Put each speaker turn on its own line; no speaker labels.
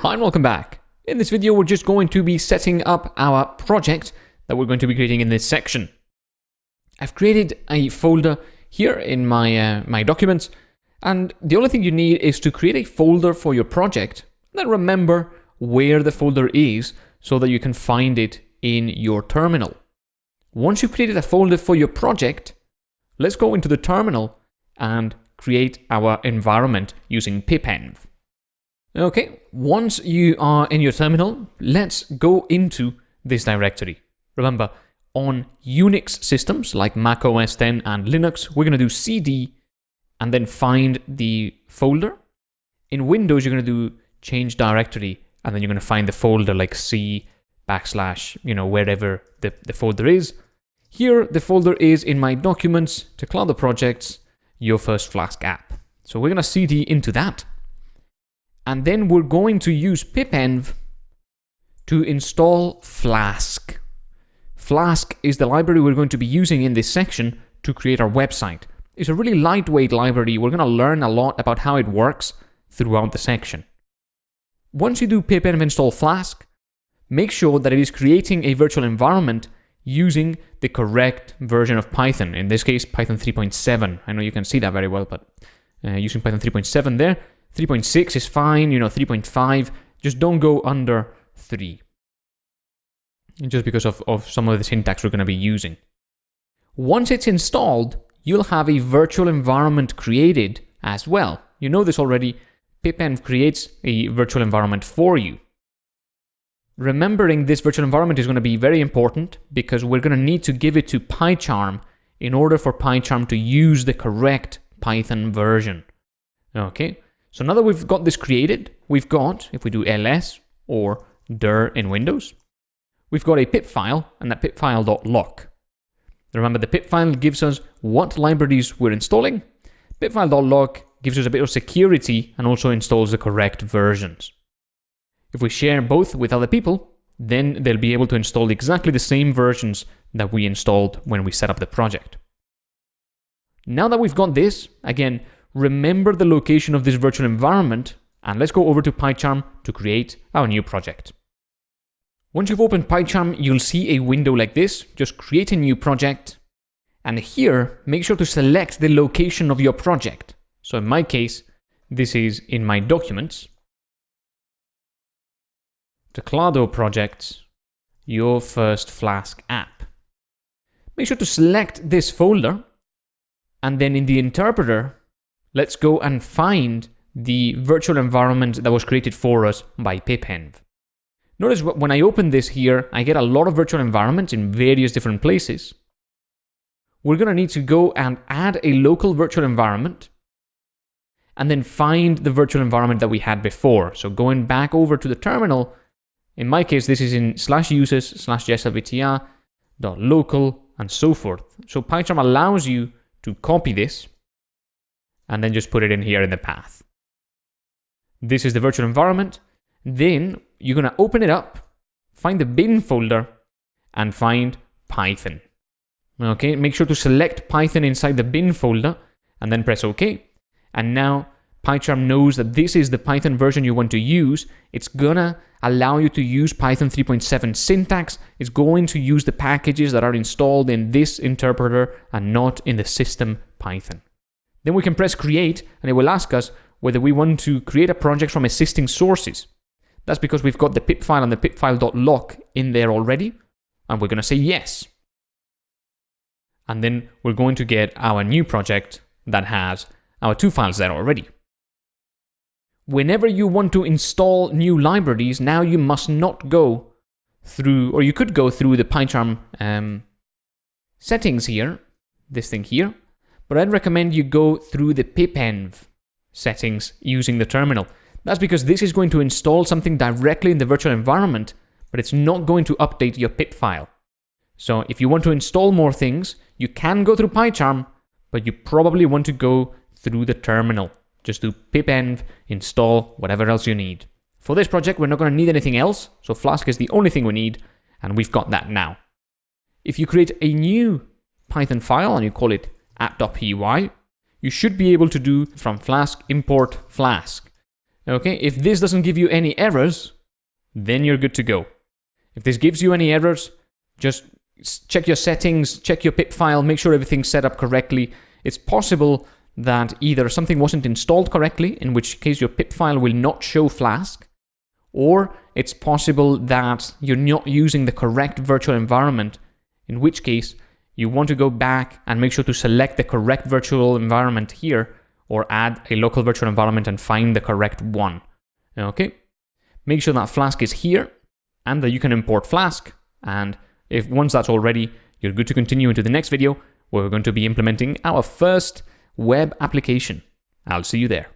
Hi and welcome back. In this video, we're just going to be setting up our project that we're going to be creating in this section. I've created a folder here in my documents, and the only thing you need is to create a folder for your project, and then remember where the folder is so that you can find it in your terminal. Once you've created a folder for your project, let's go into the terminal and create our environment using Pipenv. Okay, once you are in your terminal, let's go into this directory. Remember, on Unix systems like Mac OS X and Linux, we're going to do cd and then find the folder. In Windows, you're going to do change directory, and then you're going to find the folder like C / wherever the folder is. Here, the folder is in my documents to cloud the projects, your first Flask app. So we're going to cd into that. And then we're going to use Pipenv to install Flask. Flask is the library we're going to be using in this section to create our website. It's a really lightweight library. We're going to learn a lot about how it works throughout the section. Once you do Pipenv install Flask, make sure that it is creating a virtual environment using the correct version of Python. In this case, Python 3.7. I know you can see that very well, but using Python 3.7 there. 3.6 is fine, 3.5, just don't go under 3. Just because of some of the syntax we're going to be using. Once it's installed, you'll have a virtual environment created as well. You know this already, Pipenv creates a virtual environment for you. Remembering this virtual environment is going to be very important because we're going to need to give it to PyCharm in order for PyCharm to use the correct Python version. Okay? So now that we've got this created, we've got, if we do ls or dir in Windows, we've got a pip file and that pip file.lock. Remember, the pip file gives us what libraries we're installing. Pip file.lock gives us a bit of security and also installs the correct versions. If we share both with other people, then they'll be able to install exactly the same versions that we installed when we set up the project. Now that we've got this, again, remember the location of this virtual environment, and let's go over to PyCharm to create our new project. Once you've opened PyCharm, you'll see a window like this. Just create a new project, and here, make sure to select the location of your project. So in my case, this is in my documents. Teclado projects, your first Flask app. Make sure to select this folder, and then in the interpreter, let's go and find the virtual environment that was created for us by Pipenv. Notice when I open this here, I get a lot of virtual environments in various different places. We're going to need to go and add a local virtual environment and then find the virtual environment that we had before. So going back over to the terminal, in my case, this is in /users/jslvtr.local and so forth. So PyCharm allows you to copy this and then just put it in here in the path. This is the virtual environment. Then you're going to open it up, find the bin folder, and find Python. Okay, make sure to select Python inside the bin folder, and then press OK. And now PyCharm knows that this is the Python version you want to use. It's going to allow you to use Python 3.7 syntax. It's going to use the packages that are installed in this interpreter and not in the system Python. Then we can press create, and it will ask us whether we want to create a project from existing sources. That's because we've got the pip file and the pip file.lock in there already, and we're going to say yes. And then we're going to get our new project that has our two files there already. Whenever you want to install new libraries, now you must not go through, or you could go through the PyCharm settings here, this thing here, but I'd recommend you go through the Pipenv settings using the terminal. That's because this is going to install something directly in the virtual environment, but it's not going to update your pip file. So if you want to install more things, you can go through PyCharm, but you probably want to go through the terminal. Just do pipenv, install whatever else you need. For this project, we're not going to need anything else, so Flask is the only thing we need, and we've got that now. If you create a new Python file and you call it app.py, you should be able to do from Flask import Flask. Okay, if this doesn't give you any errors, then you're good to go. If this gives you any errors, just check your settings, check your pip file, make sure everything's set up correctly. It's possible that either something wasn't installed correctly, in which case your pip file will not show Flask, or it's possible that you're not using the correct virtual environment, in which case you want to go back and make sure to select the correct virtual environment here, or add a local virtual environment and find the correct one. Okay? Make sure that Flask is here and that you can import Flask. And if once that's all ready, you're good to continue into the next video where we're going to be implementing our first web application. I'll see you there.